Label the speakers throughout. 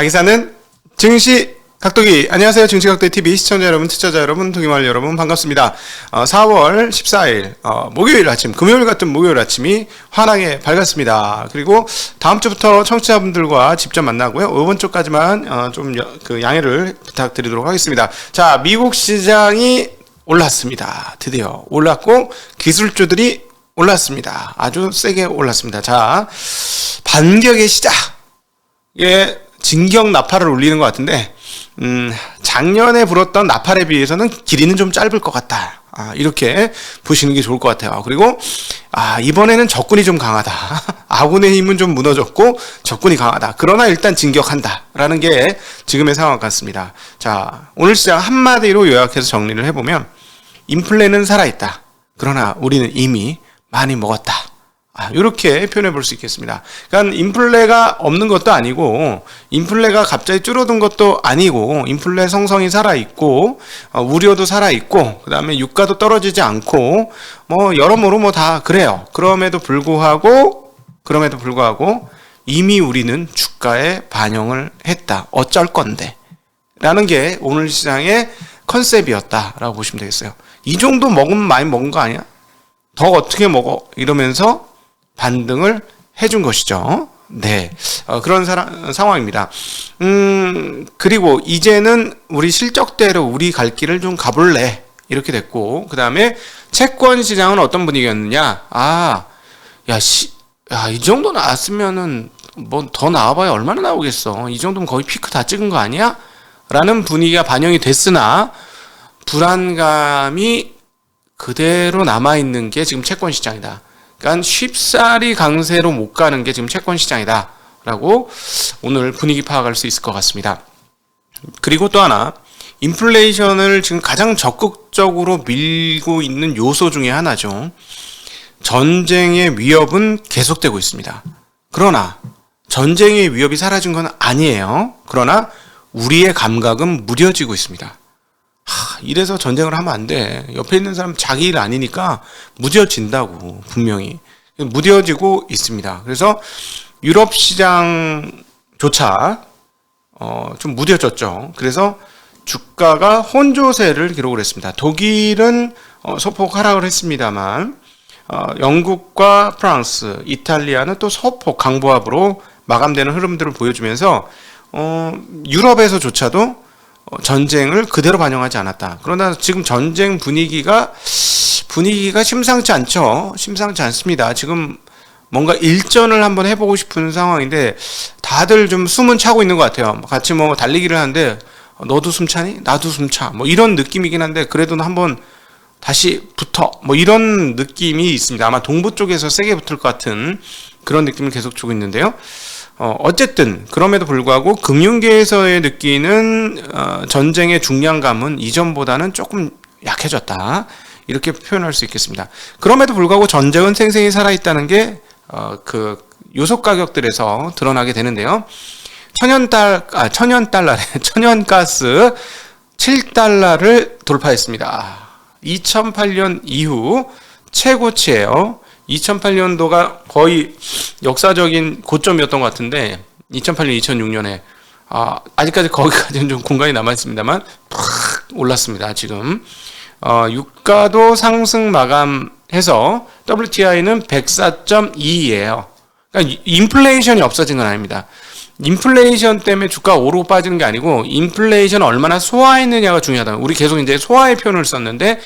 Speaker 1: 가기사는 증시 각도기. 안녕하세요. 증시각도기TV 시청자 여러분, 투자자 여러분, 투기말 여러분 반갑습니다. 4월 14일 목요일 아침, 금요일 같은 목요일 아침이 환하게 밝았습니다. 그리고 다음 주부터 청취자분들과 직접 만나고요. 이번 주까지만 좀 양해를 부탁드리도록 하겠습니다. 자, 미국 시장이 올랐습니다. 드디어 올랐고 기술주들이 올랐습니다. 아주 세게 올랐습니다. 자, 반격의 시작. 예, 진격 나팔을 울리는 것 같은데 작년에 불었던 나팔에 비해서는 길이는 좀 짧을 것 같다. 이렇게 보시는 게 좋을 것 같아요. 그리고 이번에는 적군이 좀 강하다. 아군의 힘은 좀 무너졌고 적군이 강하다. 그러나 일단 진격한다 라는 게 지금의 상황 같습니다. 자, 오늘 시장 한마디로 요약해서 정리를 해보면 인플레는 살아있다. 그러나 우리는 이미 많이 먹었다. 이렇게 표현해 볼 수 있겠습니다. 그러니까 인플레가 없는 것도 아니고 인플레가 갑자기 줄어든 것도 아니고 인플레 성성이 살아있고 우려도 살아있고 그 다음에 유가도 떨어지지 않고 여러모로 다 그래요. 그럼에도 불구하고 이미 우리는 주가에 반영을 했다. 어쩔 건데 라는 게 오늘 시장의 컨셉이었다라고 보시면 되겠어요. 이 정도 먹으면 많이 먹은 거 아니야? 더 어떻게 먹어? 이러면서 반등을 해준 것이죠. 네, 그런 상황입니다. 그리고 이제는 우리 실적대로 우리 갈 길을 좀 가볼래 이렇게 됐고, 그 다음에 채권 시장은 어떤 분위기였느냐? 이 정도 나왔으면은 뭐 더 나와봐야 얼마나 나오겠어? 이 정도면 거의 피크 다 찍은 거 아니야? 라는 분위기가 반영이 됐으나 불안감이 그대로 남아있는 게 지금 채권 시장이다. 그러니까 쉽사리 강세로 못 가는 게 지금 채권 시장이다 라고 오늘 분위기 파악할 수 있을 것 같습니다. 그리고 또 하나, 인플레이션을 지금 가장 적극적으로 밀고 있는 요소 중에 하나죠. 전쟁의 위협은 계속되고 있습니다. 그러나 전쟁의 위협이 사라진 건 아니에요. 그러나 우리의 감각은 무뎌지고 있습니다. 이래서 전쟁을 하면 안 돼. 옆에 있는 사람 자기 일 아니니까 무뎌진다고, 분명히. 무뎌지고 있습니다. 그래서 유럽 시장조차 좀 무뎌졌죠. 그래서 주가가 혼조세를 기록을 했습니다. 독일은 소폭 하락을 했습니다만 영국과 프랑스, 이탈리아는 또 소폭 강보합으로 마감되는 흐름들을 보여주면서 유럽에서조차도 전쟁을 그대로 반영하지 않았다. 그러나 지금 전쟁 분위기가 심상치 않죠. 심상치 않습니다. 지금 뭔가 일전을 한번 해보고 싶은 상황인데 다들 좀 숨은 차고 있는 것 같아요. 같이 달리기를 하는데 너도 숨 차니? 나도 숨 차. 이런 느낌이긴 한데 그래도 한번 다시 붙어. 이런 느낌이 있습니다. 아마 동부 쪽에서 세게 붙을 것 같은 그런 느낌을 계속 주고 있는데요. 어쨌든 그럼에도 불구하고 금융계에서의 느끼는 전쟁의 중량감은 이전보다는 조금 약해졌다. 이렇게 표현할 수 있겠습니다. 그럼에도 불구하고 전쟁은 생생히 살아있다는 게 그 요소 가격들에서 드러나게 되는데요. 천연가스 7달러를 돌파했습니다. 2008년 이후 최고치예요. 2008년도가 거의 역사적인 고점이었던 것 같은데 2008년, 2006년에 아직까지 거기까지는 좀 공간이 남아있습니다만 팍 올랐습니다. 지금 유가도 상승 마감해서 WTI는 104.2예요. 그러니까 인플레이션이 없어진 건 아닙니다. 인플레이션 때문에 주가가 오르고 빠지는 게 아니고 인플레이션을 얼마나 소화했느냐가 중요하다. 우리 계속 이제 소화의 표현을 썼는데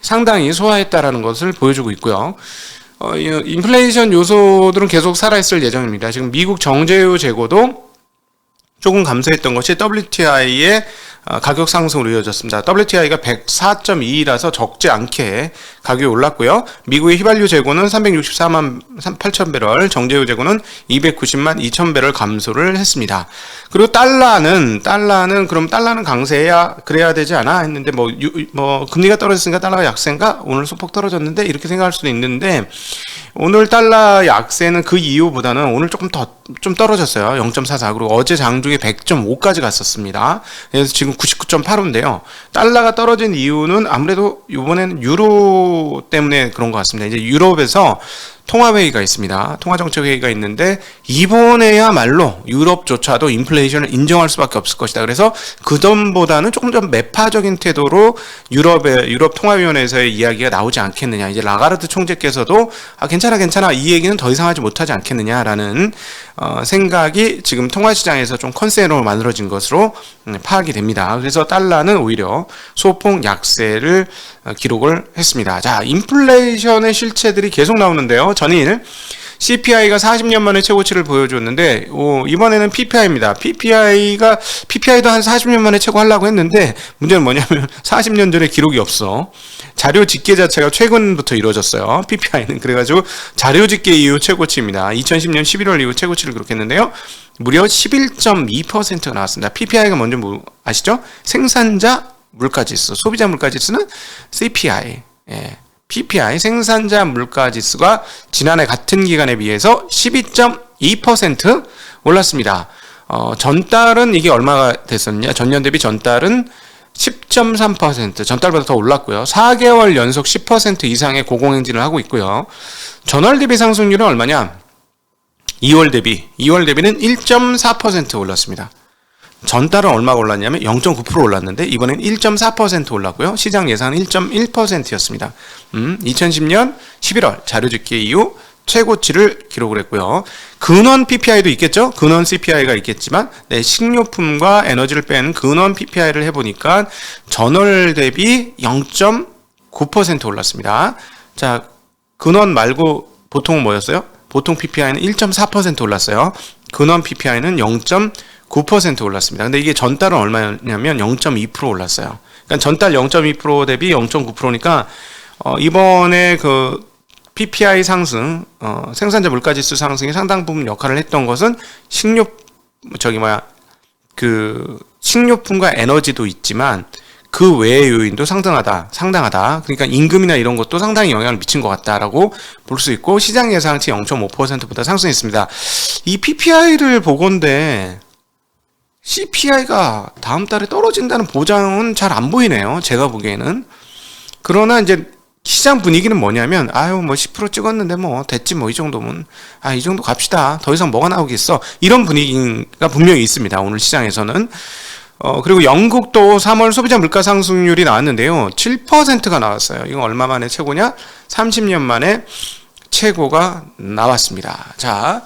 Speaker 1: 상당히 소화했다라는 것을 보여주고 있고요. 인플레이션 요소들은 계속 살아있을 예정입니다. 지금 미국 정제유 재고도 조금 감소했던 것이 WTI의 가격 상승으로 이어졌습니다. WTI가 104.2라서 적지 않게 가격이 올랐고요. 미국의 휘발유 재고는 364만 8천 배럴, 정제유 재고는 290만 2천 배럴 감소를 했습니다. 그리고 달러는 강세해야 그래야 되지 않아 했는데 금리가 떨어졌으니까 달러가 약세인가? 오늘 소폭 떨어졌는데 이렇게 생각할 수도 있는데 오늘 달러 약세는 그 이후보다는 오늘 조금 좀 떨어졌어요. 0.44. 그리고 어제 장중에 100.5까지 갔었습니다. 그래서 지금 99.85인데요. 달러가 떨어진 이유는 아무래도 이번에는 유로 때문에 그런 것 같습니다. 이제 유럽에서 통화회의가 있습니다. 통화정책회의가 있는데 이번에야말로 유럽조차도 인플레이션을 인정할 수밖에 없을 것이다. 그래서 그전보다는 조금 더 매파적인 태도로 유럽 통화위원회에서의 이야기가 나오지 않겠느냐. 이제 라가르드 총재께서도 괜찮아 이 얘기는 더 이상 하지 못하지 않겠느냐라는 생각이 지금 통화시장에서 좀 컨센으로 만들어진 것으로 파악이 됩니다. 그래서 달러는 오히려 소폭 약세를 기록을 했습니다. 자, 인플레이션의 실체들이 계속 나오는데요. 전일 CPI가 40년 만에 최고치를 보여줬는데 이번에는 PPI입니다. PPI도 한 40년 만에 최고 하려고 했는데 문제는 뭐냐면 40년 전에 기록이 없어. 자료 집계 자체가 최근부터 이루어졌어요. PPI는. 그래가지고 자료 집계 이후 최고치입니다. 2010년 11월 이후 최고치를 기록했는데요. 무려 11.2%가 나왔습니다. PPI가 뭔지 아시죠? 생산자 물가지수, 소비자 물가지수는 CPI. 예. PPI 생산자 물가지수가 지난해 같은 기간에 비해서 12.2% 올랐습니다. 전달은 이게 얼마가 됐었냐? 전년 대비 전달은 10.3%, 전달보다 더 올랐고요. 4개월 연속 10% 이상의 고공행진을 하고 있고요. 전월 대비 상승률은 얼마냐? 2월 대비는 1.4% 올랐습니다. 전달은 얼마가 올랐냐면 0.9% 올랐는데 이번엔 1.4% 올랐고요. 시장 예상은 1.1%였습니다. 2010년 11월 자료집계 이후 최고치를 기록을 했고요. 근원 PPI도 있겠죠? 근원 CPI가 있겠지만 식료품과 에너지를 뺀 근원 PPI를 해보니까 전월 대비 0.9% 올랐습니다. 자, 근원 말고 보통은 뭐였어요? 보통 PPI는 1.4% 올랐어요. 근원 PPI는 0.9% 올랐습니다. 근데 이게 전달은 얼마였냐면 0.2% 올랐어요. 그러니까 전달 0.2% 대비 0.9%니까 이번에 그 PPI 상승, 생산자 물가지수 상승이 상당 부분 역할을 했던 것은 식료품과 에너지도 있지만 그 외의 요인도 상당하다. 그러니까 임금이나 이런 것도 상당히 영향을 미친 것 같다라고 볼 수 있고 시장 예상치 0.5%보다 상승했습니다. 이 PPI를 보건대 CPI가 다음 달에 떨어진다는 보장은 잘 안 보이네요. 제가 보기에는. 그러나 이제 시장 분위기는 뭐냐면 10% 찍었는데 됐지 이 정도면 이 정도 갑시다. 더 이상 뭐가 나오겠어. 이런 분위기가 분명히 있습니다. 오늘 시장에서는. 그리고 영국도 3월 소비자 물가 상승률이 나왔는데요. 7%가 나왔어요. 이건 얼마 만에 최고냐? 30년 만에 최고가 나왔습니다. 자,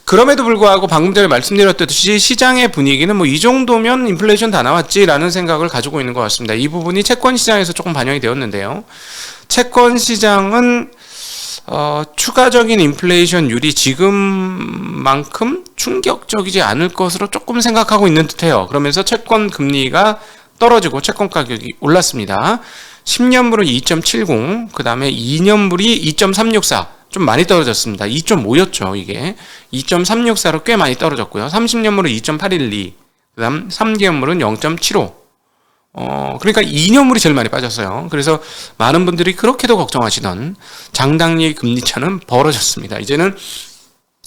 Speaker 1: 그럼에도 불구하고 방금 전에 말씀드렸듯이 시장의 분위기는 이 정도면 인플레이션 다 나왔지라는 생각을 가지고 있는 것 같습니다. 이 부분이 채권 시장에서 조금 반영이 되었는데요. 채권 시장은 추가적인 인플레이션율이 지금만큼 충격적이지 않을 것으로 조금 생각하고 있는 듯해요. 그러면서 채권 금리가 떨어지고 채권 가격이 올랐습니다. 10년물은 2.70, 그 다음에 2년물이 2.364, 좀 많이 떨어졌습니다. 2.5였죠, 이게. 2.364로 꽤 많이 떨어졌고요. 30년물은 2.812, 그 다음 3개월물은 0.75. 그러니까 2년물이 제일 많이 빠졌어요. 그래서 많은 분들이 그렇게도 걱정하시던 장단기 금리차는 벌어졌습니다. 이제는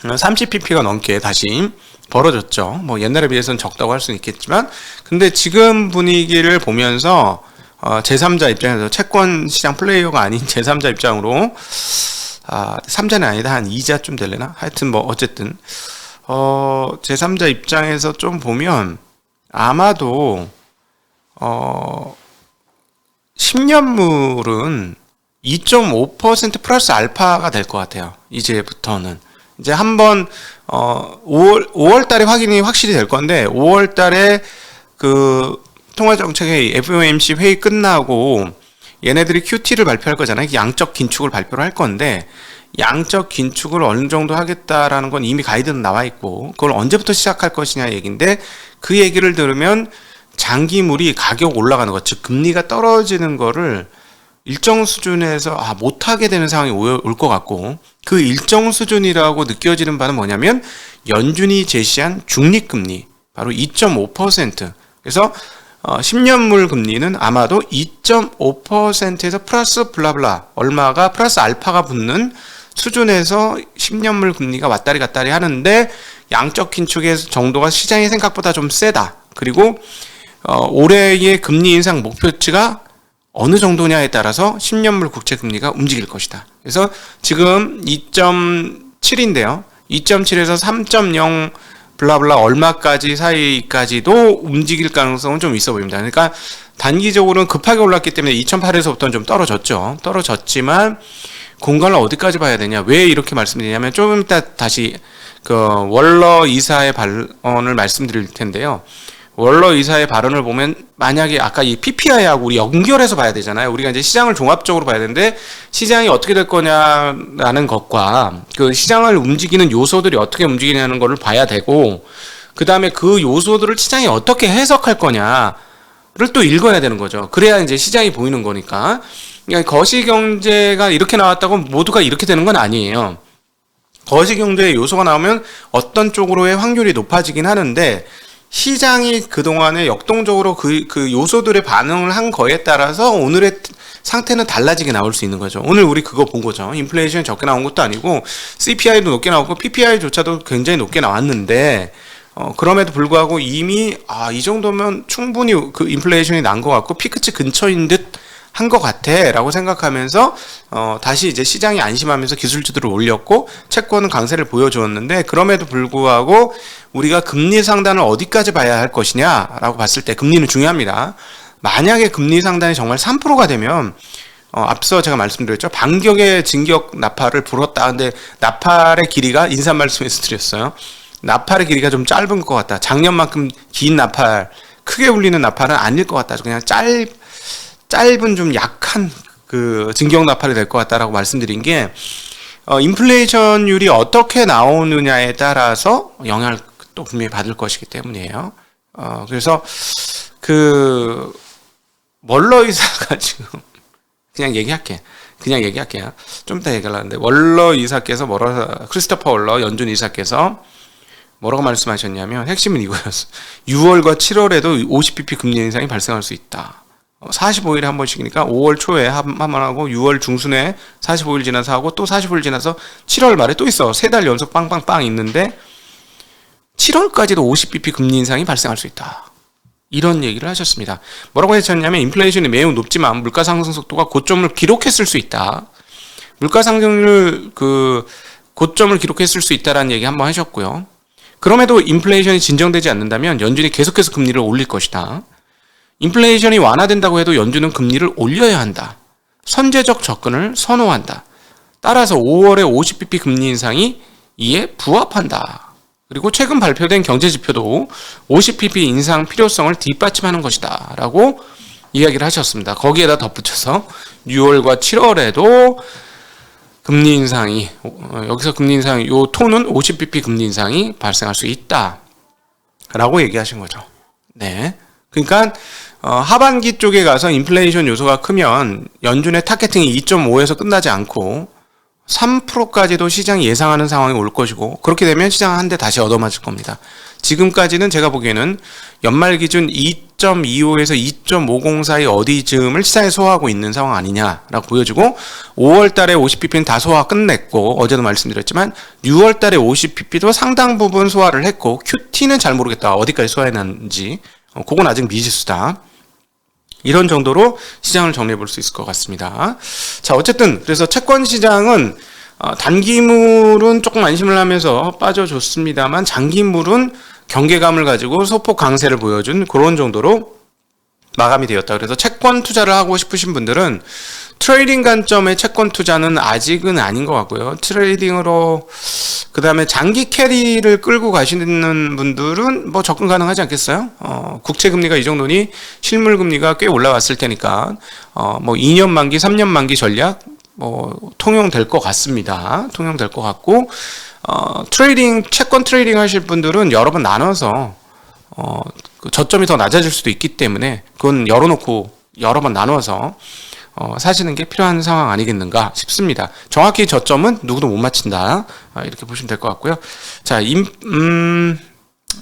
Speaker 1: 30pp가 넘게 다시 벌어졌죠. 옛날에 비해서는 적다고 할 수는 있겠지만, 근데 지금 분위기를 보면서 제3자 입장에서 채권 시장 플레이어가 아닌 제3자 입장으로 3자는 아니다. 한 2자쯤 될래나? 하여튼 어쨌든 제3자 입장에서 좀 보면 아마도 10년물은 2.5% 플러스 알파가 될 것 같아요. 이제부터는. 이제 한번 5월 달에 확실히 될 건데 5월 달에 그 통화정책회의 FOMC 회의 끝나고 얘네들이 QT를 발표할 거잖아요. 양적 긴축을 발표를 할 건데 양적 긴축을 어느 정도 하겠다라는 건 이미 가이드는 나와 있고 그걸 언제부터 시작할 것이냐 얘기인데 그 얘기를 들으면 장기물이 가격 올라가는 것, 즉 금리가 떨어지는 거를 일정 수준에서 못하게 되는 상황이 올 것 같고 그 일정 수준이라고 느껴지는 바는 뭐냐면 연준이 제시한 중립금리 바로 2.5%. 그래서 10년물 금리는 아마도 2.5%에서 플러스 블라블라 얼마가 플러스 알파가 붙는 수준에서 10년물 금리가 왔다리 갔다리 하는데 양적 긴축의 정도가 시장의 생각보다 좀 세다. 그리고 올해의 금리 인상 목표치가 어느 정도냐에 따라서 10년물 국채 금리가 움직일 것이다. 그래서 지금 2.7인데요. 2.7에서 3.0 블라블라 얼마까지 사이까지도 움직일 가능성은 좀 있어 보입니다. 그러니까 단기적으로는 급하게 올랐기 때문에 2008에서부터는 좀 떨어졌죠. 떨어졌지만 공간을 어디까지 봐야 되냐? 왜 이렇게 말씀드리냐면 좀 이따 다시 그 월러 이사의 발언을 말씀드릴 텐데요. 월러 이사의 발언을 보면 만약에 아까 이 PPI하고 우리 연결해서 봐야 되잖아요. 우리가 이제 시장을 종합적으로 봐야 되는데 시장이 어떻게 될 거냐라는 것과 그 시장을 움직이는 요소들이 어떻게 움직이냐는 것을 봐야 되고 그 다음에 그 요소들을 시장이 어떻게 해석할 거냐를 또 읽어야 되는 거죠. 그래야 이제 시장이 보이는 거니까. 그러니까 거시경제가 이렇게 나왔다고 모두가 이렇게 되는 건 아니에요. 거시경제의 요소가 나오면 어떤 쪽으로의 확률이 높아지긴 하는데 시장이 그동안에 역동적으로 그 요소들의 반응을 한 거에 따라서 오늘의 상태는 달라지게 나올 수 있는 거죠. 오늘 우리 그거 본 거죠. 인플레이션이 적게 나온 것도 아니고 CPI도 높게 나왔고 PPI조차도 굉장히 높게 나왔는데 그럼에도 불구하고 이미 이 정도면 충분히 그 인플레이션이 난 것 같고 피크치 근처인 듯 한 것 같아 라고 생각하면서 다시 이제 시장이 안심하면서 기술주들을 올렸고 채권은 강세를 보여주었는데 그럼에도 불구하고 우리가 금리 상단을 어디까지 봐야 할 것이냐 라고 봤을 때 금리는 중요합니다. 만약에 금리 상단이 정말 3%가 되면 앞서 제가 말씀드렸죠. 반격의 진격 나팔을 불었다. 근데 나팔의 길이가 인사 말씀에서 드렸어요. 나팔의 길이가 좀 짧은 것 같다. 작년만큼 긴 나팔, 크게 울리는 나팔은 아닐 것 같다. 그냥 짧은 좀 약한 그 진격 나팔이 될 것 같다라고 말씀드린 게 인플레이션율이 어떻게 나오느냐에 따라서 영향을 또 분명히 받을 것이기 때문이에요. 그래서 그 월러 이사가 지금 그냥 얘기할게요. 좀 이따 얘기하려는데 월러 이사께서 크리스토퍼 월러 연준 이사께서 뭐라고 말씀하셨냐면 핵심은 이거였어. 6월과 7월에도 50bp 금리 인상이 발생할 수 있다. 45일에 한 번씩이니까 5월 초에 한 번 하고 6월 중순에 45일 지나서 하고 또 45일 지나서 7월 말에 또 있어. 3달 연속 빵빵빵 있는데 7월까지도 50bp 금리 인상이 발생할 수 있다. 이런 얘기를 하셨습니다. 뭐라고 하셨냐면 인플레이션이 매우 높지만 물가 상승 속도가 고점을 기록했을 수 있다. 물가 상승률 고점을 기록했을 수 있다라는 얘기 한번 하셨고요. 그럼에도 인플레이션이 진정되지 않는다면 연준이 계속해서 금리를 올릴 것이다. 인플레이션이 완화된다고 해도 연준은 금리를 올려야 한다. 선제적 접근을 선호한다. 따라서 5월에 50bp 금리 인상이 이에 부합한다. 그리고 최근 발표된 경제지표도 50bp 인상 필요성을 뒷받침하는 것이다. 라고 이야기를 하셨습니다. 거기에다 덧붙여서 6월과 7월에도 금리 인상이, 여기서 금리 인상이, 요 톤은 50bp 금리 인상이 발생할 수 있다. 라고 얘기하신 거죠. 네. 그러니까 하반기 쪽에 가서 인플레이션 요소가 크면 연준의 타겟팅이 2.5에서 끝나지 않고 3%까지도 시장이 예상하는 상황이 올 것이고 그렇게 되면 시장은 한 대 다시 얻어맞을 겁니다. 지금까지는 제가 보기에는 연말 기준 2.25에서 2.50 사이 어디쯤을 시장에 소화하고 있는 상황 아니냐라고 보여지고 5월 달에 50bp는 다 소화 끝냈고 어제도 말씀드렸지만 6월 달에 50bp도 상당 부분 소화를 했고 QT는 잘 모르겠다. 어디까지 소화했는지. 그건 아직 미지수다. 이런 정도로 시장을 정리해 볼 수 있을 것 같습니다. 자, 어쨌든 그래서 채권 시장은 단기물은 조금 안심을 하면서 빠져줬습니다만 장기물은 경계감을 가지고 소폭 강세를 보여준 그런 정도로 마감이 되었다. 그래서 채권 투자를 하고 싶으신 분들은 트레이딩 관점의 채권 투자는 아직은 아닌 것 같고요. 트레이딩으로 그 다음에 장기 캐리를 끌고 가시는 분들은 뭐 접근 가능하지 않겠어요? 국채 금리가 이 정도니 실물 금리가 꽤 올라왔을 테니까 뭐 2년 만기, 3년 만기 전략 통용될 것 같습니다. 통용될 것 같고 채권 트레이딩 하실 분들은 여러 번 나눠서 그 저점이 더 낮아질 수도 있기 때문에 그건 열어놓고 여러 번 나눠서 사시는 게 필요한 상황 아니겠는가 싶습니다. 정확히 저점은 누구도 못 맞춘다. 이렇게 보시면 될 것 같고요. 자,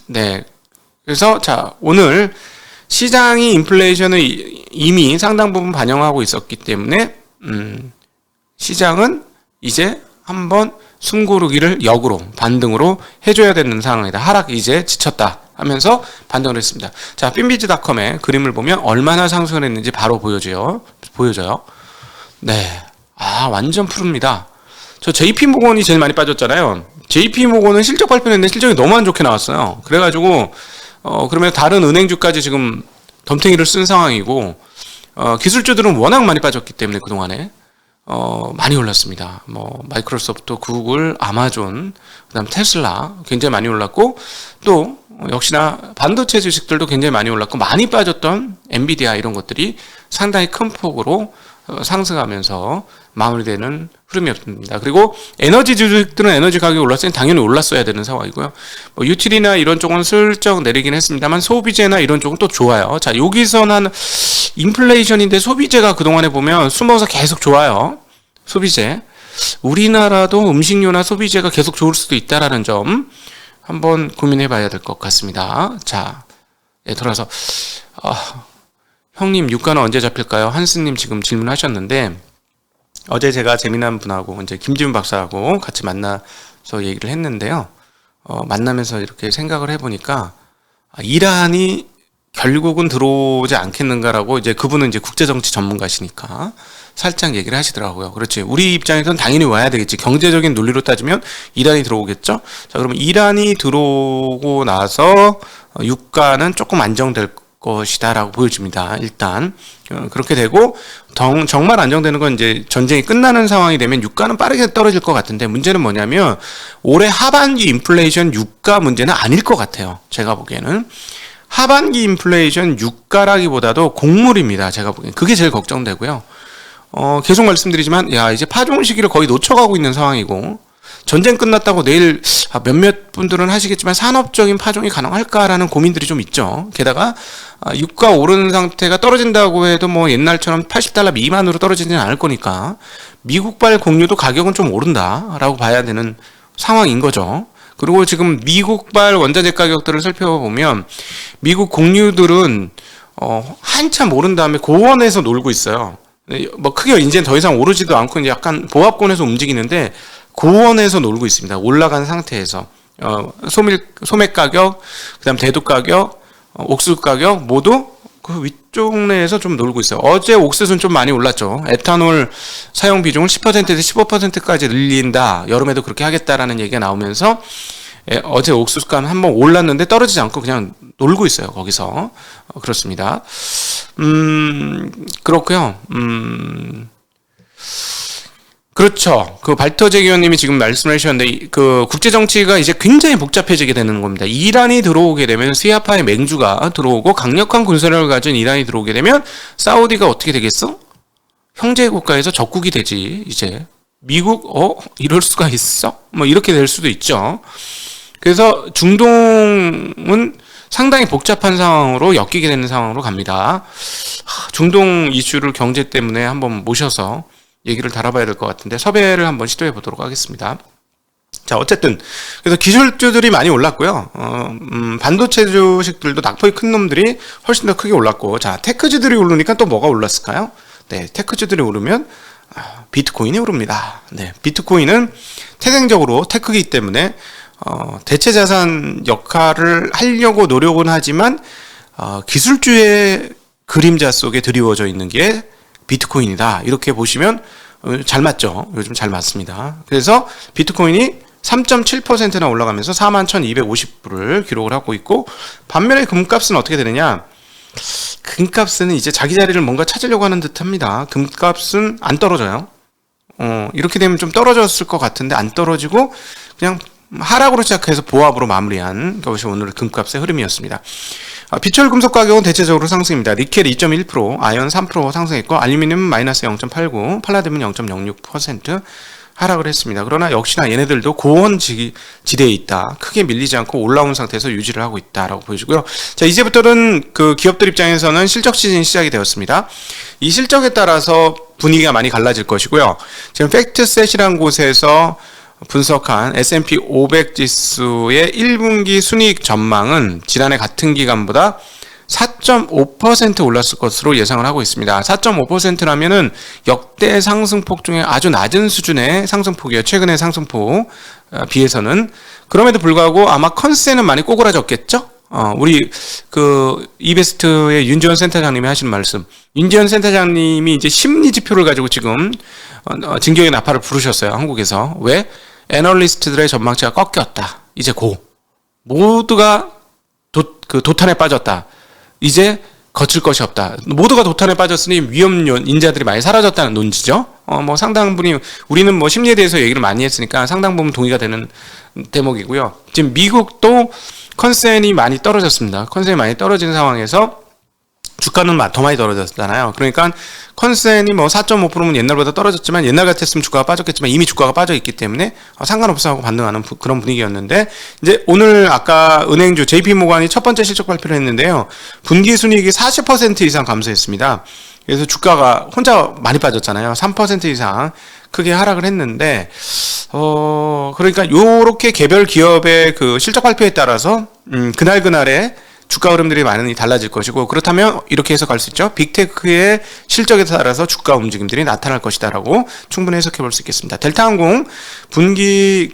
Speaker 1: 네. 그래서 자, 오늘 시장이 인플레이션을 이미 상당 부분 반영하고 있었기 때문에 시장은 이제 한번 숨고르기를 역으로 반등으로 해줘야 되는 상황이다. 하락 이제 지쳤다. 하면서 반등을 했습니다. 자, 핀비즈닷컴의 그림을 보면 얼마나 상승을 했는지 바로 보여져요. 네. 완전 푸릅니다. 저 JP모건이 제일 많이 빠졌잖아요. JP모건은 실적 발표했는데 실적이 너무 안 좋게 나왔어요. 그래가지고 그러면 다른 은행주까지 지금 덤탱이를 쓴 상황이고, 기술주들은 워낙 많이 빠졌기 때문에 그동안에 많이 올랐습니다. 뭐 마이크로소프트, 구글, 아마존, 그다음 테슬라 굉장히 많이 올랐고, 또 역시나 반도체 주식들도 굉장히 많이 올랐고, 많이 빠졌던 엔비디아 이런 것들이 상당히 큰 폭으로 상승하면서 마무리되는 흐름이었습니다. 그리고 에너지 주식들은 에너지 가격이 올랐으니 당연히 올랐어야 되는 상황이고요. 뭐 유틸이나 이런 쪽은 슬쩍 내리긴 했습니다만 소비재나 이런 쪽은 또 좋아요. 자, 여기서는 인플레이션인데 소비재가 그동안에 보면 숨어서 계속 좋아요. 소비재. 우리나라도 음식료나 소비재가 계속 좋을 수도 있다라는 점 한번 고민해 봐야 될 것 같습니다. 자, 돌아서 형님 유가는 언제 잡힐까요? 한스님 지금 질문하셨는데, 어제 제가 재미난 분하고 이제 김지훈 박사하고 같이 만나서 얘기를 했는데요. 만나면서 이렇게 생각을 해보니까 이란이 결국은 들어오지 않겠는가라고, 이제 그분은 이제 국제정치 전문가시니까 살짝 얘기를 하시더라고요. 그렇지. 우리 입장에서는 당연히 와야 되겠지. 경제적인 논리로 따지면 이란이 들어오겠죠. 자, 그러면 이란이 들어오고 나서 유가는 조금 안정될 것이다라고 보여집니다. 일단 그렇게 되고, 정말 안정되는 건 이제 전쟁이 끝나는 상황이 되면 유가는 빠르게 떨어질 것 같은데, 문제는 뭐냐면 올해 하반기 인플레이션 유가 문제는 아닐 것 같아요. 제가 보기에는 하반기 인플레이션 유가라기보다도 곡물입니다. 제가 보기엔 그게 제일 걱정되고요. 계속 말씀드리지만 이제 파종 시기를 거의 놓쳐가고 있는 상황이고, 전쟁 끝났다고 내일 몇몇 분들은 하시겠지만 산업적인 파종이 가능할까라는 고민들이 좀 있죠. 게다가 유가 오르는 상태가 떨어진다고 해도 뭐 옛날처럼 $80 미만으로 떨어지지는 않을 거니까 미국발 곡류도 가격은 좀 오른다라고 봐야 되는 상황인 거죠. 그리고 지금 미국발 원자재 가격들을 살펴보면 미국 곡류들은 한참 오른 다음에 고원에서 놀고 있어요. 뭐 크게 이제 더 이상 오르지도 않고 이제 약간 보합권에서 움직이는데 고원에서 놀고 있습니다. 올라간 상태에서 소맥 가격, 그다음 대두 가격, 옥수수 가격 모두 그 위쪽 내에서 좀 놀고 있어요. 어제 옥수수는 좀 많이 올랐죠. 에탄올 사용 비중을 10%에서 15%까지 늘린다. 여름에도 그렇게 하겠다라는 얘기가 나오면서 어제 옥수수값 한번 올랐는데 떨어지지 않고 그냥 놀고 있어요. 거기서. 그렇습니다. 그렇고요. 그렇죠. 그 발터제 기원님이 지금 말씀을 해주셨는데, 그 국제 정치가 이제 굉장히 복잡해지게 되는 겁니다. 이란이 들어오게 되면 스야파의 맹주가 들어오고, 강력한 군사력을 가진 이란이 들어오게 되면 사우디가 어떻게 되겠어? 형제 국가에서 적국이 되지. 이제 미국 이럴 수가 있어? 뭐 이렇게 될 수도 있죠. 그래서 중동은 상당히 복잡한 상황으로 엮이게 되는 상황으로 갑니다. 중동 이슈를 경제 때문에 한번 모셔서 얘기를 다뤄봐야 될 것 같은데, 섭외를 한번 시도해 보도록 하겠습니다. 자, 어쨌든 그래서 기술주들이 많이 올랐고요. 반도체 주식들도 낙폭이 큰 놈들이 훨씬 더 크게 올랐고, 자, 테크주들이 오르니까 또 뭐가 올랐을까요? 네, 테크주들이 오르면 비트코인이 오릅니다. 네, 비트코인은 태생적으로 테크이기 때문에 대체 자산 역할을 하려고 노력은 하지만 기술주의 그림자 속에 드리워져 있는 게 비트코인이다. 이렇게 보시면 잘 맞죠. 요즘 잘 맞습니다. 그래서 비트코인이 3.7%나 올라가면서 41,250불을 기록을 하고 있고, 반면에 금값은 어떻게 되느냐? 금값은 이제 자기 자리를 뭔가 찾으려고 하는 듯 합니다. 금값은 안 떨어져요. 이렇게 되면 좀 떨어졌을 것 같은데 안 떨어지고 그냥 하락으로 시작해서 보합으로 마무리한 것이 오늘 금값의 흐름이었습니다. 비철 금속 가격은 대체적으로 상승입니다. 니켈 2.1%, 아연 3% 상승했고, 알루미늄 마이너스 0.89, 팔라듐은 0.06% 하락을 했습니다. 그러나 역시나 얘네들도 고원 지대에 있다. 크게 밀리지 않고 올라온 상태에서 유지를 하고 있다라고 보여주고요. 자, 이제부터는 그 기업들 입장에서는 실적 시즌이 시작이 되었습니다. 이 실적에 따라서 분위기가 많이 갈라질 것이고요. 지금 팩트셋이라는 곳에서 분석한 S&P 500 지수의 1분기 순이익 전망은 지난해 같은 기간보다 4.5% 올랐을 것으로 예상을 하고 있습니다. 4.5%라면은 역대 상승폭 중에 아주 낮은 수준의 상승폭이에요. 최근의 상승폭 비해서는. 그럼에도 불구하고 아마 컨센은 많이 꼬그라졌겠죠? 우리 이베스트의 윤지원 센터장님이 하시는 말씀. 윤지원 센터장님이 이제 심리 지표를 가지고 지금 진격의 나팔을 부르셨어요. 한국에서. 왜? 애널리스트들의 전망치가 꺾였다. 이제 모두가 도탄에 빠졌다. 이제 거칠 것이 없다. 모두가 도탄에 빠졌으니 위험 인자들이 많이 사라졌다는 논지죠. 상당 분이, 우리는 뭐 심리에 대해서 얘기를 많이 했으니까 상당 부분 동의가 되는 대목이고요. 지금 미국도 컨센이 많이 떨어졌습니다. 컨센이 많이 떨어진 상황에서 주가는 더 많이 떨어졌잖아요. 그러니까 컨센이 4.5%면 옛날보다 떨어졌지만, 옛날 같았으면 주가가 빠졌겠지만 이미 주가가 빠져 있기 때문에 상관없어 하고 반등하는 그런 분위기였는데, 이제 오늘 아까 은행주 JP모간이 첫 번째 실적 발표를 했는데요. 분기 순이익이 40% 이상 감소했습니다. 그래서 주가가 혼자 많이 빠졌잖아요. 3% 이상 크게 하락을 했는데, 그러니까 요렇게 개별 기업의 그 실적 발표에 따라서 그날의 주가 흐름들이 많이 달라질 것이고, 그렇다면 이렇게 해석할 수 있죠. 빅테크의 실적에 따라서 주가 움직임들이 나타날 것이다라고 충분히 해석해 볼 수 있겠습니다. 델타항공 분기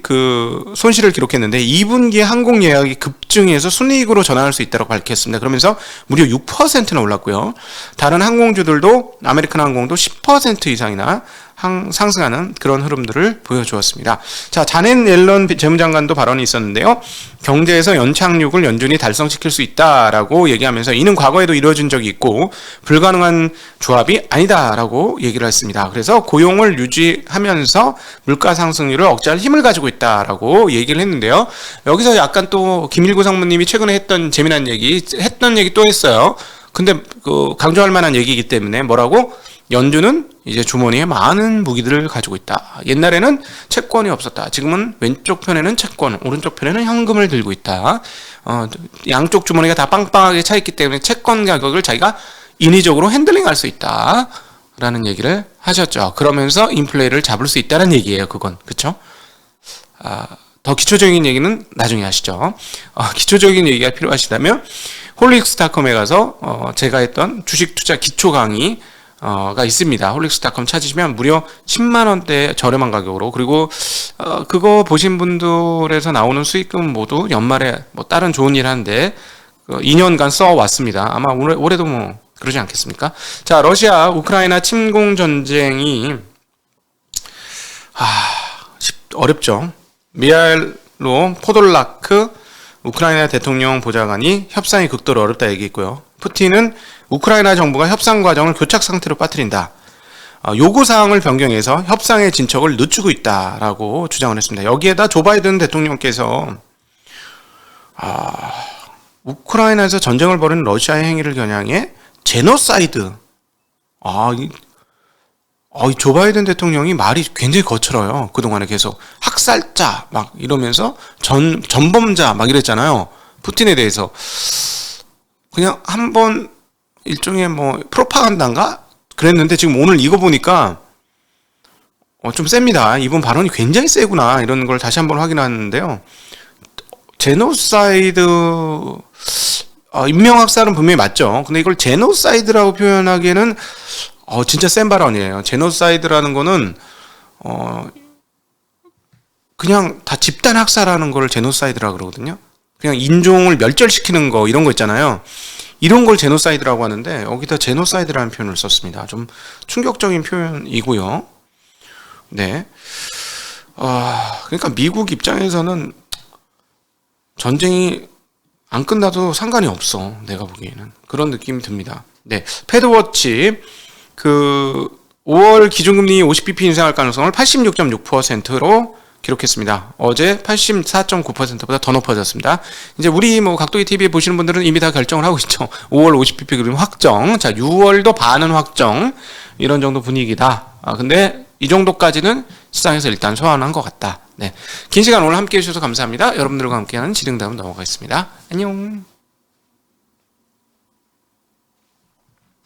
Speaker 1: 손실을 기록했는데 2분기에 항공 예약이 급증해서 순이익으로 전환할 수 있다고 밝혔습니다. 그러면서 무려 6%나 올랐고요. 다른 항공주들도, 아메리칸 항공도 10% 이상이나 상승하는 그런 흐름들을 보여주었습니다. 자, 자넷 옐런 재무장관도 발언이 있었는데요. 경제에서 연착륙을 연준이 달성시킬 수 있다라고 얘기하면서, 이는 과거에도 이루어진 적이 있고 불가능한 조합이 아니다라고 얘기를 했습니다. 그래서 고용을 유지하면서 물가 상승률을 억제할 힘을 가지고 있다라고 얘기를 했는데요. 여기서 약간 또 김일구 상무님이 최근에 했던 재미난 얘기 또 했어요. 근데 강조할 만한 얘기이기 때문에 뭐라고? 연준은 이제 주머니에 많은 무기들을 가지고 있다. 옛날에는 채권이 없었다. 지금은 왼쪽 편에는 채권, 오른쪽 편에는 현금을 들고 있다. 양쪽 주머니가 다 빵빵하게 차 있기 때문에 채권 가격을 자기가 인위적으로 핸들링할 수 있다. 라는 얘기를 하셨죠. 그러면서 인플레이를 잡을 수 있다는 얘기예요. 그건. 그쵸? 더 기초적인 얘기는 나중에 하시죠. 기초적인 얘기가 필요하시다면 홀릭스닷컴에 가서 제가 했던 주식 투자 기초 강의 가 있습니다. 홀릭스닷컴 찾으시면 무려 10만원대 저렴한 가격으로, 그리고 그거 보신 분들에서 나오는 수익금 모두 연말에 다른 좋은 일 하는데 2년간 써왔습니다. 아마 올해도 그러지 않겠습니까? 자, 러시아 우크라이나 침공 전쟁이 어렵죠. 미하일로 포돌라크 우크라이나 대통령 보좌관이 협상이 극도로 어렵다 얘기했고요. 푸틴은 우크라이나 정부가 협상 과정을 교착 상태로 빠뜨린다. 요구사항을 변경해서 협상의 진척을 늦추고 있다라고 주장을 했습니다. 여기에다 조 바이든 대통령께서 우크라이나에서 전쟁을 벌이는 러시아의 행위를 겨냥해 제노사이드. 이 조 바이든 대통령이 말이 굉장히 거칠어요. 그동안에 계속 학살자 막 이러면서 전범자 막 이랬잖아요. 푸틴에 대해서. 그냥 한번 일종의 프로파간다인가? 그랬는데 지금 오늘 이거 보니까 좀 셉니다. 이번 발언이 굉장히 세구나. 이런 걸 다시 한번 확인하는데요. 제노사이드, 인명학살은 분명히 맞죠. 근데 이걸 제노사이드라고 표현하기에는 진짜 센 발언이에요. 제노사이드라는 거는 그냥 다 집단 학살하는 걸 제노사이드라고 그러거든요. 그냥 인종을 멸절시키는 거, 이런 거 있잖아요. 이런 걸 제노사이드라고 하는데 여기다 제노사이드라는 표현을 썼습니다. 좀 충격적인 표현이고요. 네. 그러니까 미국 입장에서는 전쟁이 안 끝나도 상관이 없어. 내가 보기에는. 그런 느낌이 듭니다. 네. 패드워치 5월 기준금리 50bp 인상할 가능성을 86.6%로 기록했습니다. 어제 84.9%보다 더 높아졌습니다. 이제 우리 각도기 TV 보시는 분들은 이미 다 결정을 하고 있죠. 5월 50bp 그림 확정. 자, 6월도 반은 확정. 이런 정도 분위기다. 근데 이 정도까지는 시장에서 일단 소환한 것 같다. 네. 긴 시간 오늘 함께 해주셔서 감사합니다. 여러분들과 함께하는 지능다음 넘어가겠습니다. 안녕.